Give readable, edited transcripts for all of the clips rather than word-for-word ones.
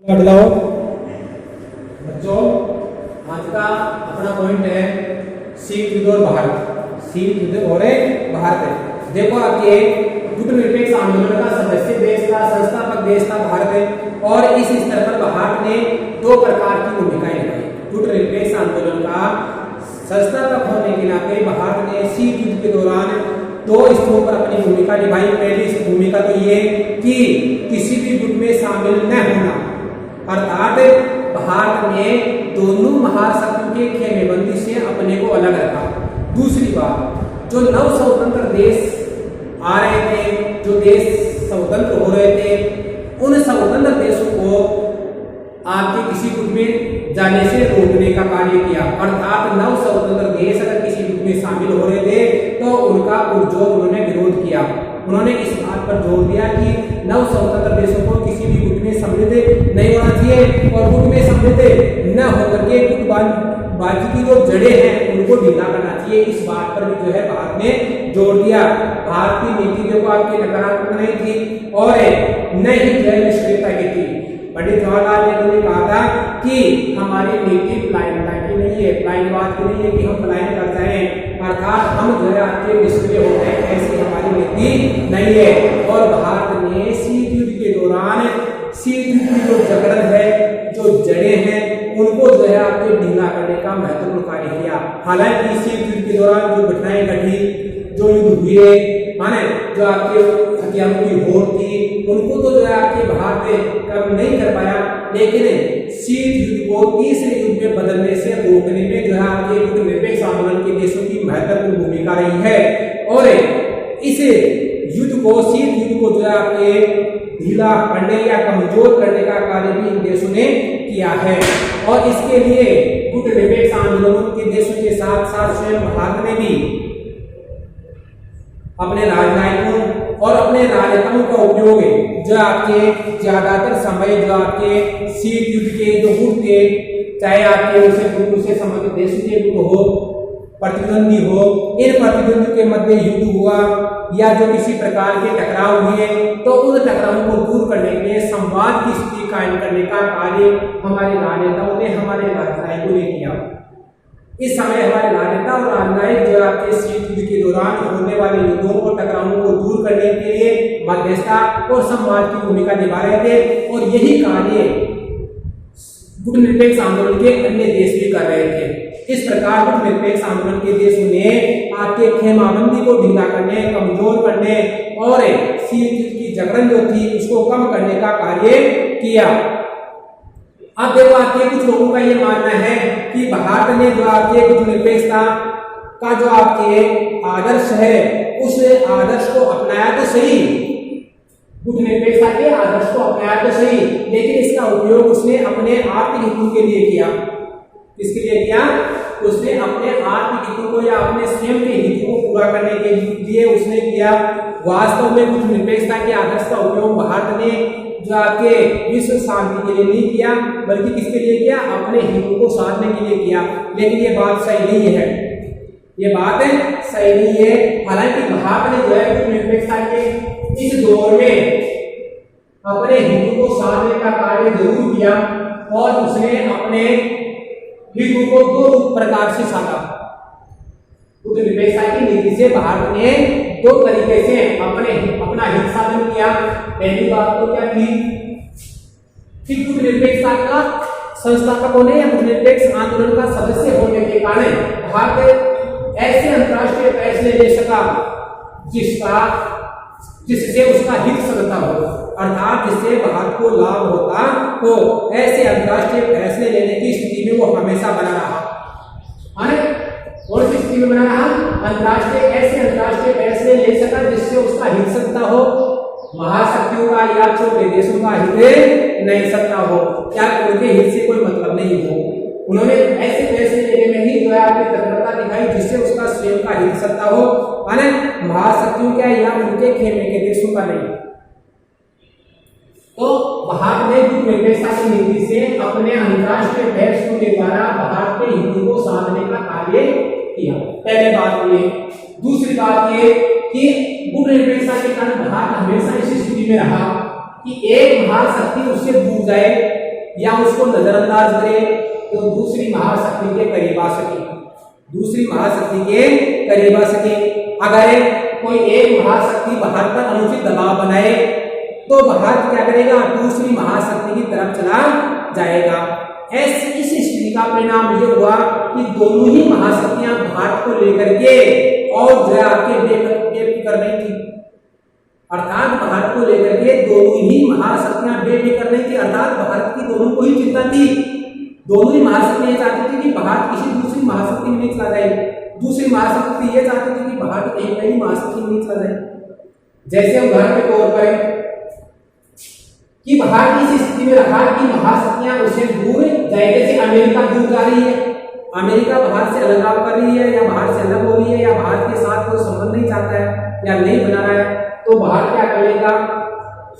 बदलाव बच्चों, आज का अपना पॉइंट है शीत युद्ध और भारत। शीत युद्ध और भारत। देखो आपके गुट निरपेक्ष आंदोलन का सदस्य देश था, संस्थापक देश था भारत, और इस स्तर पर भारत ने दो प्रकार की भूमिकाएं निभाई। गुट निरपेक्ष आंदोलन का संस्थापक होने के नाते भारत ने शीत युद्ध के दौरान दो स्तरों पर अपनी भूमिका निभाई। पहली भूमिका तो ये कि किसी भी गुट में शामिल न होना, अर्थात भारत ने दोनों महाशक्तियों के खेमेबंदी से अपने को अलग रखा। दूसरी बात, जो नव स्वतंत्र देश आ रहे थे, जो देश स्वतंत्र हो रहे थे, उन स्वतंत्र देशों को आपके किसी गुट में जाने से रोकने का कार्य किया। अर्थात नव स्वतंत्र देश अगर किसी गुट में शामिल हो रहे थे तो उनका पुरजोर उन्होंने विरोध किया। उन्होंने इस बात पर जोर दिया कि नव स्वतंत्र देशों को किसी भी गुट में सम्मिलित नहीं होना चाहिए, और गुट में सम्मिलित न होकर के गुटबाजी की जो जड़ें हैं उनको ढीला करना चाहिए। इस बात पर भी जो है भारत ने जोर दिया। भारत की नीति देखो आपकी नकारात्मक नहीं थी और न ही जय निष्क्रियता की थी। पंडित जवाहरलाल नेहरू ने कहा था कि हमारी नीति पलायनता की नहीं है, पलायनवाद की नहीं है कि हम पलायन कर जाएं, अर्थात हम जो है आपके निष्क्रिय हो गए, ऐसी हमारी नीति नहीं है। और भारत ने शीत युद्ध के दौरान शीत युद्ध की जो जकड़न है, जो जड़ें हैं, उनको जो है आपके ढीला करने का महत्वपूर्ण कार्य किया। हालांकि शीत युद्ध के दौरान जो घटनाएं घटी, जो युद्ध हुए, माने जो आपके हथियारों की होड़ थी, उनको तो जो है आपके भारत ने कम नहीं कर पाया, लेकिन शीत युद्ध को तीसरे युद्ध में बदलने से रोकने में जो है आपके गुट निरपेक्ष आंदोलन के देशों की महत्वपूर्ण भूमिका रही है। और इस युद्ध को, शीत युद्ध को जो है आपके ढीला करने या कमजोर करने का कार्य भी इन देशों ने किया है। और इसके लिए गुट निरपेक्ष आंदोलन के देशों के साथ साथ स्वयं भारत ने भी अपने राजनयिकों और अपने राजनेताओं का उपयोग जो आपके ज्यादातर समय जो आपके शीत युद्ध के जो गुट थे, चाहे आपके उनसे संबंधित देशों के गुट हो, प्रतिद्वंदी हो, इन प्रतिद्वंदियों के मध्य युद्ध हुआ या जो किसी प्रकार के टकराव हुए, तो उन टकरावों को दूर करने के लिए संवाद की स्थिति कायम करने का कार्य हमारे राजनेताओं ने, हमारे राजनयिकों ने किया। इस समय हमारे राजनेता और राजनयिक जो आपके शीत युद्ध के दौरान होने वाले युद्धों और टकरावों को दूर करने के लिए मध्यस्थता और संवाद की भूमिका निभा रहे थे, और यही कार्य गुट निरपेक्ष आंदोलन के अन्य देश भी कर रहे थे। इस प्रकार गुट निरपेक्ष आंदोलन के देशों ने आपके खेमाबंदी को ढीला करने, कमजोर करने और शीत युद्ध की जकड़न जो थी उसको कम करने का कार्य किया। अब देखो आपके कुछ लोगों का ये मानना है कि भारत ने जो आपके गुट निरपेक्षता का जो आपके आदर्श है, उस आदर्श को अपनाया तो सही, गुट निरपेक्षता के आदर्श को अपनाया तो सही, लेकिन इसका उपयोग उसने अपने आर्थिक हितों के लिए किया। किसके लिए किया? उसने अपने आर्थिक हितों को या अपने स्वयं के हितों को पूरा करने के लिए उसने किया। वास्तव में गुट निरपेक्षता के आदर्श का उपयोग भारत ने जो आपके विश्व शांति के लिए नहीं किया, बल्कि किसके लिए किया? अपने हितों को साधने के लिए किया। लेकिन ये बात सही नहीं है, ये बात सही नहीं है। हालांकि भारत ने जो है गुट निरपेक्षता के इस दौर में अपने हितों को साधने का कार्य जरूर किया, और उसने अपने हितों को दो प्रकार से साधा। गुट निरपेक्षता की नीति से भारत ने दो तरीके से अपना हित साधन किया। पहली बात तो क्या थी कि गुट निरपेक्षता का संस्थापक होने या गुट निरपेक्ष आंदोलन का सदस्य होने के कारण भारत ऐसे अंतर्राष्ट्रीय फैसले ले सका जिससे उसका हित सदता हो, अर्थात जिससे भारत को लाभ होता हो। ऐसे अंतर्राष्ट्रीय फैसले लेने की स्थिति में वो हमेशा बना रहा। और किस स्थिति में बना रहा? ऐसे अंतर्राष्ट्रीय फैसले ले सका जिससे उसका हित सत्ता हो, महाशक्तियों का या छोटे देशों का हित नहीं सकता हो, क्या उनके हित से कोई मतलब नहीं हो। उन्होंने ऐसे फैसले लेने में ही जो है आपकी तत्परता दिखाई जिससे उसका स्वयं का हित सत्ता हो, महाशक्तियों का या उनके खेमे के देशों का नहीं। तो भारत ने गुट निरपेक्षता की नीति से अपने अंतर्राष्ट्रीय फैसलों के द्वारा भारत के हितों को साधने का कार्य किया। पहले बात ये। दूसरी बात ये कि गुट निरपेक्षता के कारण भारत हमेशा इस स्थिति में रहा कि एक महाशक्ति उससे दूर जाए या उसको नजरअंदाज करे तो दूसरी महाशक्ति के करीब आ सके, दूसरी महाशक्ति के करीब आ सके। अगर कोई एक महाशक्ति भारत पर अनुचित दबाव बनाए तो भारत क्या करेगा, दूसरी महाशक्ति की तरफ चला जाएगा। ऐसी इस स्थिति का परिणाम ये हुआ कि दोनों ही महाशक्तियां भारत को लेकर के और जो है आपके बेफिक्र कर रही थी, अर्थात भारत को लेकर के दोनों ही महाशक्तियां बेफिक्र नहीं थी, अर्थात भारत की दोनों को ही चिंता थी। दोनों ही महाशक्तियां चाहती थी कि भारत किसी दूसरी महाशक्ति में नहीं चला जाए, दूसरी महाशक्ति ये चाहती थी कि भारत एक नई महाशक्ति में नहीं चला जाए। जैसे उदाहरण के तौर पर कि भारत इस स्थिति में रहा कि महाशक्तियां उसे दूर जाए, जैसे अमेरिका दूर जा रही है, अमेरिका भारत से अलगाव कर रही है या भारत से अलग हो रही है या भारत के साथ कोई संबंध नहीं चाहता है या नहीं बना रहा है, तो भारत क्या करेगा,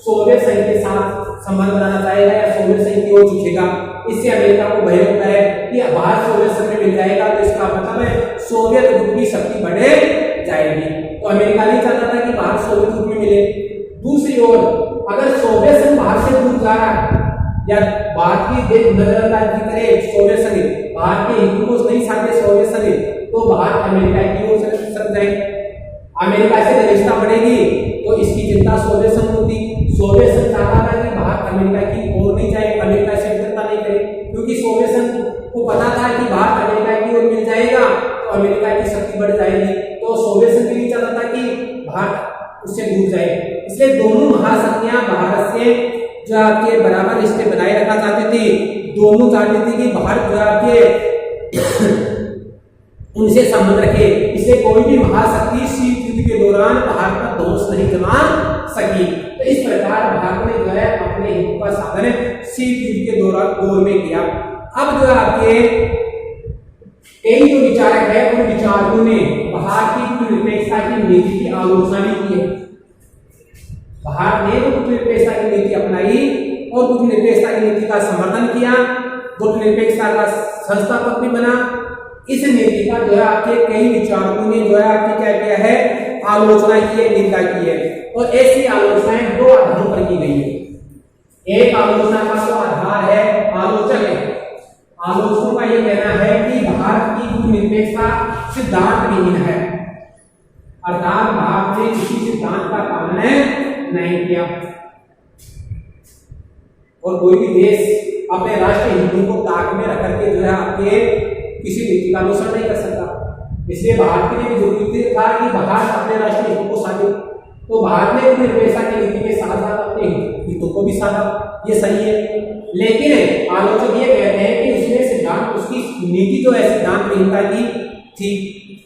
सोवियत संघ के साथ संबंध बनाना चाहेगा या सोवियत संघ की ओर झुकेगा। इससे अमेरिका को भय होता है कि भारत सोवियत संघ में मिल जाएगा तो इसका मतलब है सोवियत गुट की शक्ति बढ़े जाएगी। तो अमेरिका नहीं चाहता था कि भारत सोवियत गुट में मिले। दूसरी ओर अगर सोवियत संघ भारत से दूर जा रहा है या भारत की नजरअंदाजी करे सोवियत संघ, भारत के हितों को नहीं साधे सोवियत संघ, तो भारत अमेरिका की ओर सर जाए, अमेरिका से रिश्ता बढ़ेगी तो इसकी चिंता सोवियत संघ होती। सोवियत संघ चाहता था कि भारत अमेरिका की ओर नहीं जाए, अमेरिका से मित्रता नहीं करे, क्योंकि सोवियत संघ को पता था कि भारत अमेरिका की ओर मिल जाएगा तो अमेरिका की शक्ति बढ़ जाएगी। तो सोवियत संघ नहीं चाहता था कि भारत उससे दूर जाए, इसलिए दोनों महाशक्तियां भारत से जो आपके बराबर रिश्ते बनाए रखना चाहती थी। दोनों चाहती थी कि भारत जो आपके उनसे संबंध रखे, इसलिए कोई भी महाशक्ति शीत युद्ध के दौरान भारत पर दोष नहीं जमा सकी। तो इस प्रकार भारत ने जो है अपने हित का साधन शीत युद्ध के दौर में किया। अब जो आपके कई जो विचारक है उन विचारकों ने भारत की गुटनिरपेक्षता की नीति की आलोचना भी की है। भारत ने गुटनिरपेक्षता की नीति अपनाई और गुटनिरपेक्षता की नीति का समर्थन किया, गुटनिरपेक्षता का संस्थापक भी बना। इस नीति का जो है आपके कई विचारकों ने जो है आपकी क्या किया है, आलोचना की है, निंदा की है। और ऐसी आलोचनाएं दो आधारों पर की गई है। एक आलोचना का जो आधार है आलोचक है, आलोचकों का यह कहना है कि भारत की गुटनिरपेक्षता सिद्धांतहीन है, अर्थात भारत ने किसी सिद्धांत का पालन नहीं किया और कोई भी देश अपने राष्ट्रीय हितों को ताक में रख करके जो है आपके किसी नीति का अनुसरण नहीं कर सकता। इसलिए भारत के लिए जरूरी था कि भारत अपने राष्ट्रीय हितों को साधे, तो भारत ने गुटनिरपेक्षता की नीति के साथ साथ अपने हितों को भी साधा, ये सही है। लेकिन आलोचक ये कहते हैं कि उसने सिद्धांत, उसकी नीति जो है सिद्धांतहीनता की थी।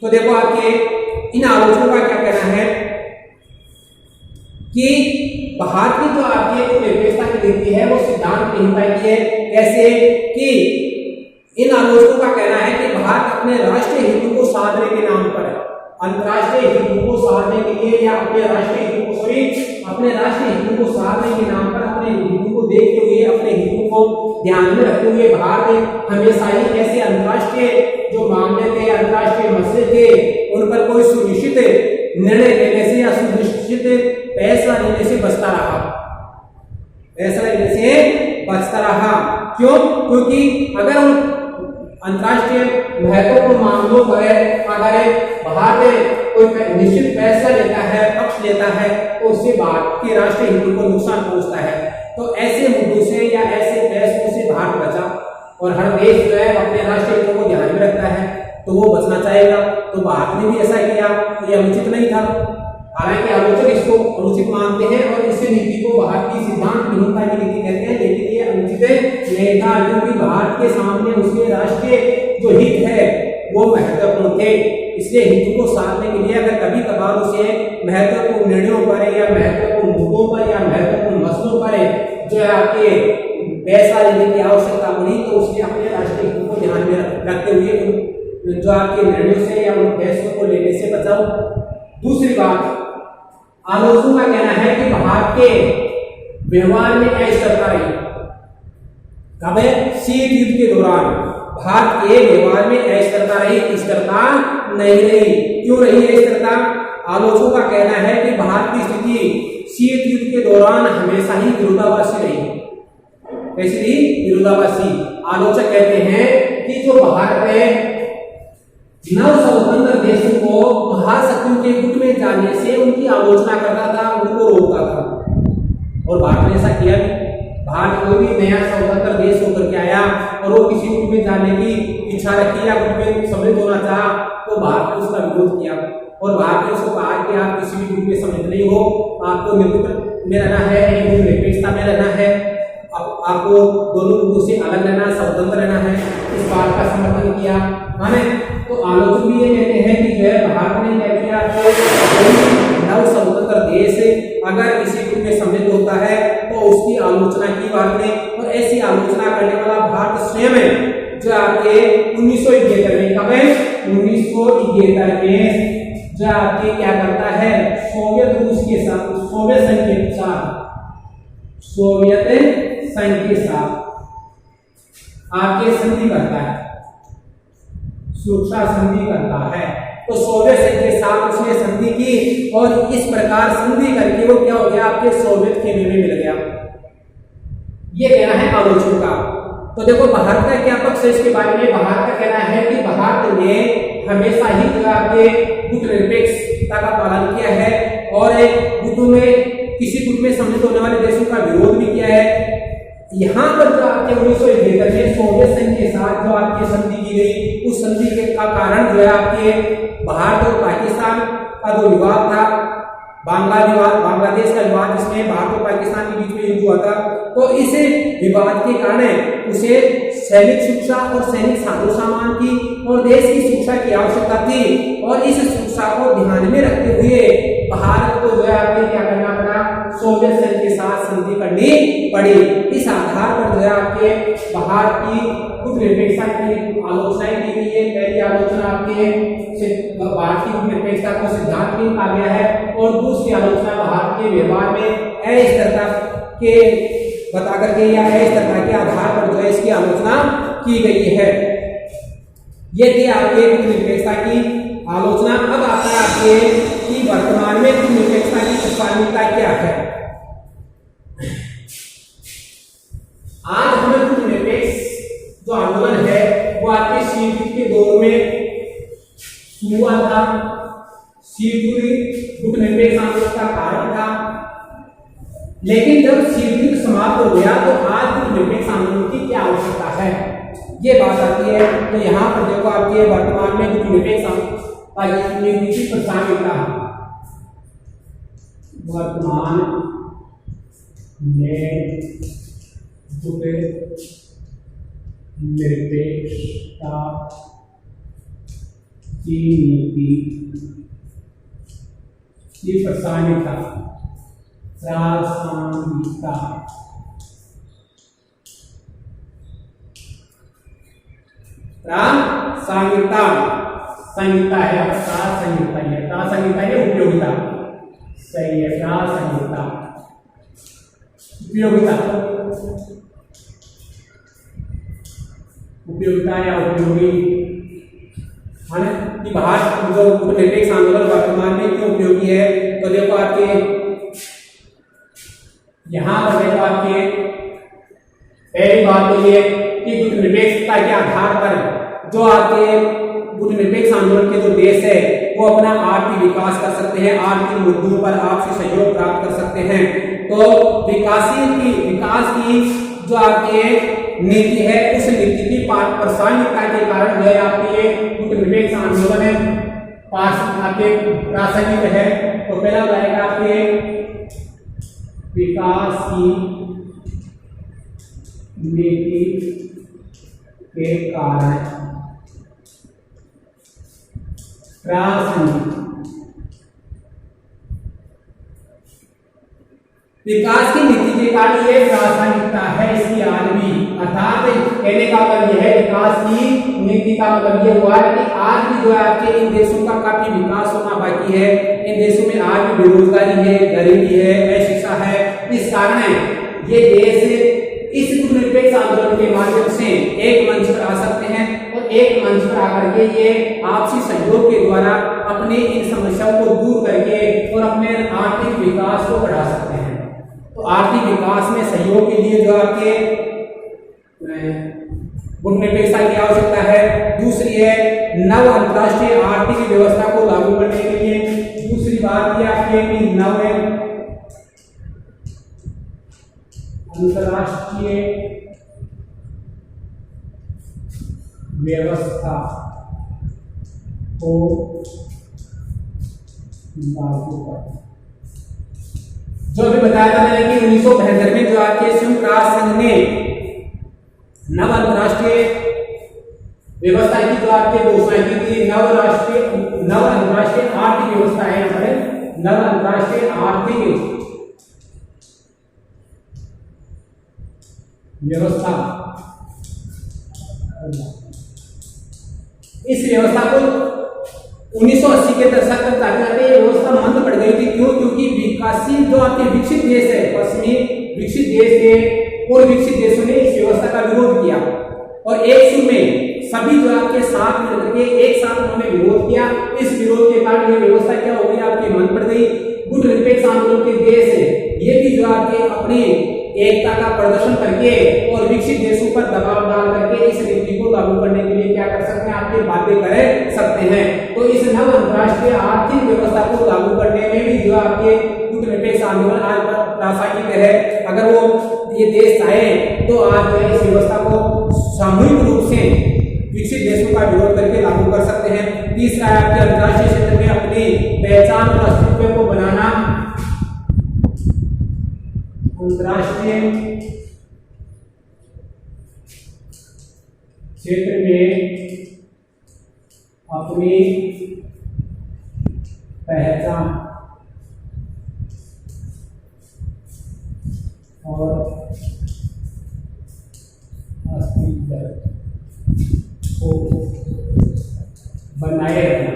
तो देखो आपके इन आलोचकों का क्या कहना है कि भारत की जो आपकी गुटनिरपेक्षता की नीति है वो सिद्धांतहीनता की है। कैसे कि इन आलोचकों का कहना है कि भारत अपने राष्ट्रीय हितों को साधने के नाम पर, अंतर्राष्ट्रीय हितों को साधने के लिए या अपने राष्ट्रीय हितों को अपने राष्ट्रीय हितों को साधने के नाम पर, अपने हितों को देखते हुए, अपने हितों को ध्यान में रखते हुए भारत हमेशा ही ऐसे अंतर्राष्ट्रीय जो मामले थे, अंतर्राष्ट्रीय मसले थे, उन पर कोई सुनिश्चित निर्णय लेने से या सुनिश्चित फैसला लेने से बचता रहा, फैसला लेने से बचता रहा। क्यों? क्योंकि अगर हम अंतर्राष्ट्रीय महत्वपूर्ण मामलों पर अगर भारत कोई निश्चित फैसला लेता है, पक्ष लेता है, तो उससे भारत के राष्ट्रीय हितों को नुकसान पहुंचता है। तो ऐसे मुद्दों से या ऐसे फैसलों से भारत बचा, और हर देश जो है अपने राष्ट्रीय हितों को ध्यान में रखता है तो वो बचना चाहेगा। तो भारत ने भी ऐसा किया, तो ये अनुचित नहीं था। हालांकि आलोचक इसको अनुचित मानते हैं और इस नीति को भारत की सिद्धांतहीनता की नीति कहते हैं, लेकिन ये अनुचित नहीं था, क्योंकि भारत के सामने उसके राष्ट्रीय जो हित है वो महत्वपूर्ण थे। इसलिए हितों को साधने के लिए अगर कभी कभार उसे महत्वपूर्ण निर्णयों पर या महत्वपूर्ण मुद्दों पर या महत्वपूर्ण मसलों पर जो है आपके पैसा लेने की आवश्यकता पड़ी, तो उसने अपने राष्ट्रीय हितों को ध्यान में रखते हुए जो आपके निर्णयों से या उन फैसलों को लेने से बचाओ। दूसरी बात, आलोचकों का कहना है कि भारत के व्यवहार में अस्थिरता रही। कब है? शीत युद्ध के दौरान भारत के व्यवहार में अस्थिरता रही, स्थिरता नहीं रही। क्यों रही है स्थिरता? आलोचकों का कहना है कि भारत की स्थिति शीत युद्ध के दौरान हमेशा ही विरोधाभासी रही। ऐसे ही विरोधाभासी। आलोचक कहते हैं कि जो भारत में नव स्वतंत्र देशों को महाशक्तियों के गुट में जाने से उनकी आलोचना करता था, उनको रोकता था, और भारत ने ऐसा किया भी। भारत कोई भी नया स्वतंत्र देश होकर के आया और वो किसी गुट में जाने की इच्छा रखी या गुट में सम्मिलित होना चाहा, तो भारत ने उसका विरोध किया और भारत ने उसको कहा कि आप किसी भी गुट में सम्मिलित नहीं हो, आपको नेतृत्व में रहना है, निरपेक्षता में रहना है, आपको दोनों गुटों से अलग रहना, स्वतंत्र रहना है। इस बात का समर्थन किया। माने तो आलोचक भी ये कहते हैं कि जो है भारत ने क्या किया, नव स्वतंत्र देश अगर किसी गुट में सम्मिलित होता है तो उसकी आलोचना की भारत ने, और ऐसी आलोचना करने वाला भारत स्वयं है, जो आपके 1971 में, कब है 1971 में, जो आपके क्या करता है, सोवियत रूस के साथ, सोवियत संघ के साथ, सोवियत संघ के साथ आपके संधि करता है, सुरक्षा संधि करता है। तो सोवियत संघ के साथ उसने संधि की और इस प्रकार संधि करके वो क्या हो गया, आपके सोवियत खेमे में मिल गया। ये कहना है आलोचकों का। तो देखो भारत का क्या पक्ष है इसके बारे में। भारत का कहना है कि भारत ने हमेशा ही जो आपके गुट निरपेक्षता का पालन किया है और गुटों में, किसी गुट में सम्मिलित होने वाले देशों का विरोध भी किया है। यहाँ पर जो आपके 1971 में सोवियत संघ के साथ जो आपकी संधि की गई, उस संधि के का कारण जो है आपके भारत और पाकिस्तान का जो विवाद था, बांग्लादेश का विवाद, जिसमें भारत और पाकिस्तान के बीच में युद्ध हुआ था, तो इस विवाद के कारण उसे सैनिक शिक्षा और सैनिक साजो सामान की और देश की शिक्षा की आवश्यकता थी, और इस शिक्षा को ध्यान में रखते हुए भारत को जो है आपने क्या करना पड़ा, सोवियत संघ के साथ संधि करनी पड़ी। इस आधार पर जो है आपके भारत की गुट निरपेक्षता की आलोचनाएं की गई है। पहली आलोचना आपके भारत की गुट निरपेक्षता को सिद्धांत में कहा गया है, और दूसरी आलोचना भारत के व्यवहार में अस्थिरता के बता करके या अस्थिरता के आधार पर जो है इसकी आलोचना की गई है। ये थी आपके गुट निरपेक्षता की आलोचना। अब आता है आपके कि वर्तमान में गुट निरपेक्षता की प्रासंगिकता क्या है। आज हमें गुट निरपेक्ष जो आंदोलन है वो आपके शीत के दौर में हुआ था। शीत गुट निरपेक्ष आंदोलन का कारण था, लेकिन जब शीत युद्ध समाप्त हो गया तो आज गुट निरपेक्ष आंदोलन की क्या आवश्यकता है, ये बात आती है। तो यहाँ पर देखो आपके वर्तमान में गुट निरपेक्ष की प्रासंगिकता, वर्तमान में गुट निरपेक्षता की नीति की प्रासंगिकता, प्रासंगिकता संहिता है, प्रासंगिकता है, प्रासंगिकता है उपयोगिता, सही है, प्रासंगिकता उपयोगिता, उपयोगिता या उपयोगी, है कि भारत जो गुट निरपेक्ष आंदोलन वर्तमान में क्यों उपयोगी है। तो देखो आपके यहाँ पर देखो आपके पहली बात तो ये कि गुट निरपेक्षता के आधार पर जो आपके गुट निरपेक्ष आंदोलन के जो देश है वो अपना आर्थिक विकास कर सकते हैं, आर्थिक मुद्दों पर आपसे सहयोग प्राप्त कर सकते हैं। तो विकास की जो आपकी नीति है उस नीति की प्रासंगिकता के कारण जो है आपके गुट निरपेक्ष आंदोलन है आपके प्रासंगिक है। तो पहला रहेगा आपके विकास की नीति के कारण प्रासंगिक, विकास की नीति के कारण ये प्रासंगिकता है इसकी आज भी। अर्थात कहने का मतलब यह है विकास की नीति का मतलब ये हुआ कि आज भी जो है आपके इन देशों का काफी विकास होना बाकी है। इन देशों में आज भी बेरोजगारी है, गरीबी है, अशिक्षा है। इस कारण ये देश इस गुट निरपेक्ष आंदोलन के माध्यम से एक मंच पर आ सकते हैं और एक मंच पर आकर के ये आपसी सहयोग के द्वारा अपनी इन समस्याओं को दूर करके और अपने आर्थिक विकास को बढ़ा सकते हैं। तो आर्थिक विकास में सहयोग के लिए जो आपके गुटनिरपेक्षता की आवश्यकता है। दूसरी है नव अंतरराष्ट्रीय आर्थिक व्यवस्था को लागू करने के लिए। दूसरी बात यह आपकी है कि नव अंतरराष्ट्रीय व्यवस्था को लागू करना। जो अभी बताया था मैंने कि 1972 में जो आपके संयुक्त राष्ट्र संघ ने नव अंतरराष्ट्रीय व्यवस्था की जो आपके घोषणा की थी, नव अंतरराष्ट्रीय आर्थिक व्यवस्था है, यहाँ पर नव अंतरराष्ट्रीय आर्थिक व्यवस्था। इस व्यवस्था को 1980 के दशक तक जाते ये व्यवस्था मंद पड़ गई थी। क्यों? क्योंकि विकासशील जो आपके विकसित देश है, पश्चिमी विकसित देश के और विकसित देशों ने इस व्यवस्था का विरोध किया और एक सुर में सभी जो आपके साथ मिलकर के एक साथ उन्होंने विरोध किया। इस विरोध के कारण ये व्यवस्था क्या हो गई, आपकी मंद पड़ गई। गुटनिरपेक्ष आंदोलन के देश है ये भी जो आपके अपनी एकता का प्रदर्शन करके और विकसित देशों पर दबाव डाल करके इस नीति को लागू करने के लिए क्या कर सकते हैं, आपके बातें कर सकते हैं। तो इस नव अंतरराष्ट्रीय आर्थिक व्यवस्था को लागू करने में भी जो आपके गुटनिरपेक्ष आंदोलन आज प्रासंगिक है। अगर वो ये देश चाहे तो आज जो है इस व्यवस्था को सामूहिक रूप से विकसित देशों का विरोध करके लागू कर सकते हैं। तीसरा है आपके अंतरराष्ट्रीय क्षेत्र में अपनी पहचान और अस्तित्व को बनाना। अंतरराष्ट्रीय क्षेत्र में अपनी पहचान और अस्तित्व को बनाए रखना।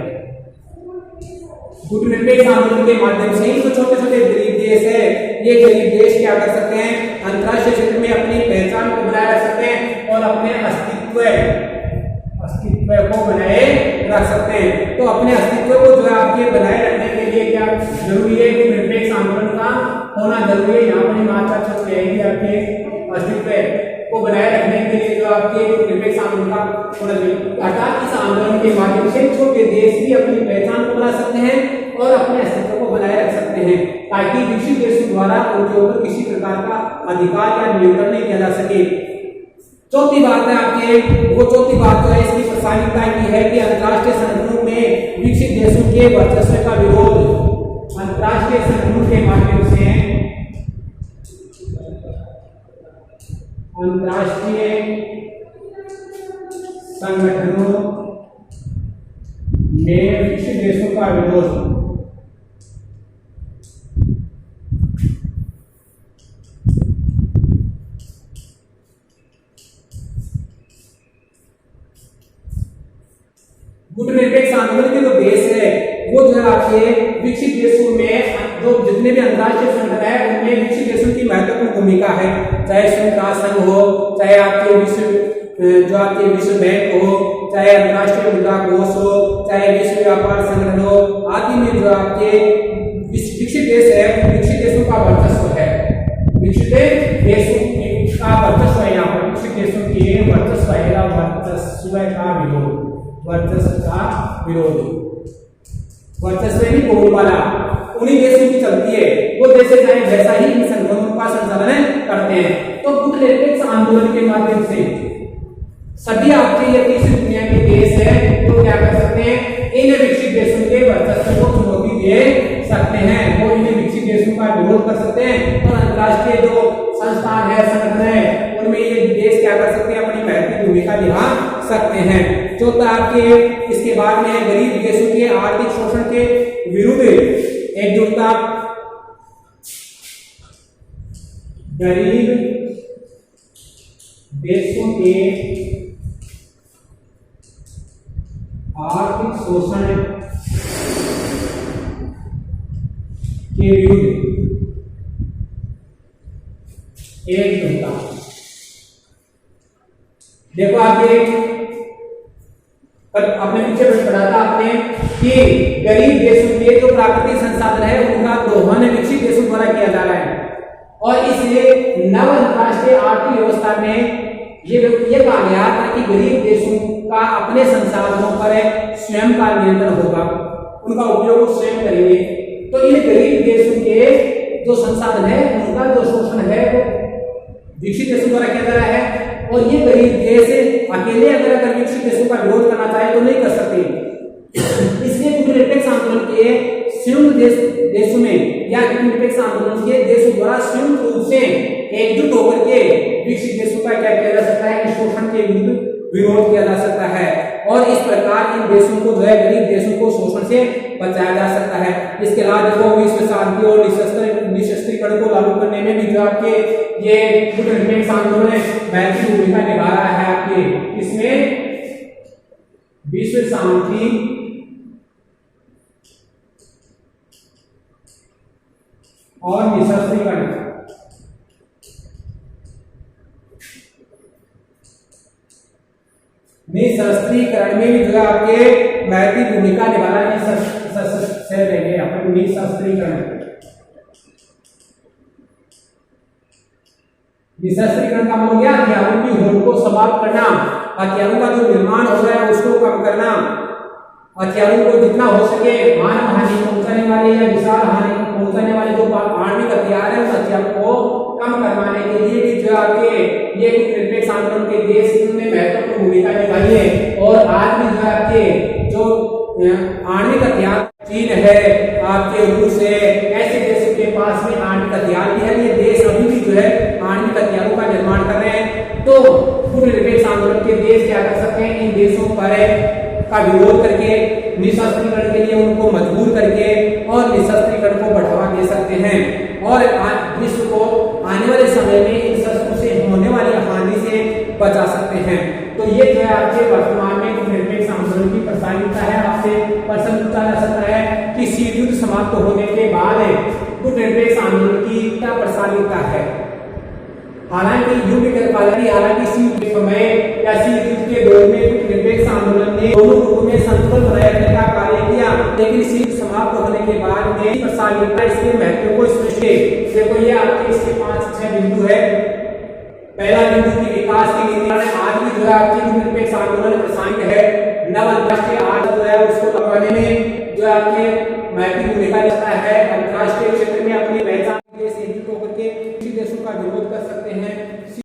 गुटनिरपेक्ष आंदोलन के माध्यम से ही जो छोटे छोटे गरीब देश है, ये गरीब देश क्या कर सकते हैं, अंतरराष्ट्रीय क्षेत्र में अपनी पहचान को बनाए रख सकते हैं और अपने अस्तित्व को बनाए रख सकते हैं। तो अपने अस्तित्व को जो है आपके बनाए रखने के लिए क्या जरूरी है, गुटनिरपेक्ष आंदोलन का होना जरूरी है। यहाँ पर मात्रा छूट जाएगी आपके अस्तित्व को बनाए रखने के लिए जो आपके गुटनिरपेक्ष आंदोलन का होना चाहिए। अर्थात इस आंदोलन के माध्यम से छोटे देश भी अपनी पहचान को बना सकते हैं और अपने अस्तित्व को बनाए रख सकते हैं ताकि विकसित देशों द्वारा उनके ऊपर किसी प्रकार का अधिकार या नियंत्रण नहीं किया जा सके। चौथी बात है आपके, वो चौथी बात जो है इसकी प्रासंगिकता की है कि अंतरराष्ट्रीय संगठनों में विकसित देशों के वर्चस्व का विरोध। अंतरराष्ट्रीय संगठनों के माध्यम से अंतरराष्ट्रीय संगठनों में विकसित देशों का विरोध। गुटनिरपेक्ष आंदोलन के जो देश है वो जो है आपके विकसित देशों में जो जितने भी अंतरराष्ट्रीय संगठन है उनमें विकसित देशों की महत्वपूर्ण भूमिका है। चाहे संयुक्त राष्ट्र संघ हो, चाहे आपके विश्व बैंक हो, चाहे अंतरराष्ट्रीय मुद्रा कोष हो, चाहे विश्व व्यापार संगठन हो, आदि में जो आपके विकसित देश है उन विकसित देशों का वर्चस्व है। विकसित देशों का वर्चस्व है, यहाँ पर विकसित देशों के वर्चस्व है, वर्चस्व का विरोध। वर्चस्व का विरोध, वर्चस्व ही बोलबाला उन्हीं देशों की चलती है। वो देश चाहे वैसा ही इन संगठनों का संचालन करते हैं। तो गुटनिरपेक्ष आंदोलन के माध्यम से सभी आपके ये तीसरी दुनिया के देश है तो क्या कर सकते हैं, इन विकसित देशों के वर्चस्व को चुनौती दे सकते हैं। वो इन विकसित देशों का विरोध कर सकते हैं और अंतरराष्ट्रीय जो संस्थान है, संगठन है, उनमें ये देश क्या कर सकते हैं, अपनी महत्वपूर्ण भूमिका निभा सकते हैं। चौथा आपके इसके बाद में गरीब देशों के आर्थिक शोषण के विरुद्ध एकजुटता। गरीब देशों के आर्थिक शोषण के विरुद्ध एकजुटता। देखो आगे आपने पीछे पढ़ा था आपने कि गरीब देशों के जो प्राकृतिक संसाधन है उनका दोहन विकसित देशों द्वारा किया जा रहा है और इसलिए नव अंतरराष्ट्रीय आर्थिक व्यवस्था में ये कहा गया था कि गरीब देशों का अपने संसाधनों पर स्वयं का नियंत्रण होगा, उनका उपयोग वो स्वयं करेंगे। तो इन गरीब देशों के जो संसाधन है उनका जो शोषण है वो विकसित देशों द्वारा किया जा रहा है, और ये गरीब देश अकेले अगर विकसित देशों का विरोध करना चाहे तो नहीं कर सकते। इसलिए निरपेक्ष आंदोलन के संयुक्त देशों में या निरपेक्ष आंदोलन के देशों द्वारा संयुक्त रूप से एकजुट होकर के विकसित देशों का क्या किया जा सकता है कि शोषण के विरुद्ध विरोध किया जा सकता है, और इस प्रकार इन देशों को जो है गरीब देशों को शोषण से बचाया जा सकता है। इसके अलावा देखो विश्व शांति और निशस्त्रीकरण को लागू करने में भी जो आपके ये निरपेक्ष आंदोलन महत्वपूर्ण भूमिका निभा रहा है। आपके इसमें विश्व शांति और निशस्त्रीकरण में भी जो है आपके महत्वपूर्ण भूमिका निभा रहा है। निशस्त्रीकरण का मतलब क्या? हथियारों की होड़ को समाप्त करना, हथियारों का जो निर्माण हो रहा है उसको कम करना, हथियारों को जितना हो सके मानव हानि पहुंचाने वाले या विशाल हानि पहुंचाने वाले जो आणविक हथियार है उस हथियारों को कम करवाने के लिए भी जो आपके ये निरपेक्ष आंदोलन के देश में महत्वपूर्ण भूमिका निभाई है। और आज भी जो आपके जो आणविक हथियार चीन है, आपके रूस है, ऐसे देशों के पास में आणविक हथियार भी है। ये देश अभी भी जो है आणविक हथियारों का निर्माण कर रहे हैं। तो निरपेक्ष आंदोलन के देश क्या कर सकते हैं? इन देशों पर का विरोध करके निशस्त्रीकरण के लिए उनको मजबूर करके और निशस्त्रीकरण को बढ़ावा दे सकते हैं, और विश्व को आने वाले समय में इन शस्त्रों से होने वाली हानि से बचा सकते हैं। तो ये जो है आपके वर्तमान में निरपेक्ष आंदोलन की प्रासंगिकता है। आपसे प्रश्न पूछा जा सकता है कि शीत युद्ध समाप्त होने के बाद निरपेक्ष आंदोलन की क्या प्रासंगिकता है। हालांकि शीत समय या शीत युद्ध के दौर में निरपेक्ष आंदोलन ने दोनों ग्रुपों में संतुलन बनाए रखने का कार्य किया, लेकिन शीत समाप्त होने के बाद में प्रासंगिकता इसके महत्व को स्पष्ट है। देखो ये आपके इसके 5-6 बिंदु है। पहला बिंदु की विकास की नीति आज भी जो है आपकी निरपेक्ष आंदोलन प्रासंगिक है। नव अंतरराष्ट्रीय आर्थिक जो है उसको लगाने में जो आपके महत्वपूर्ण भूमिका निभाता है।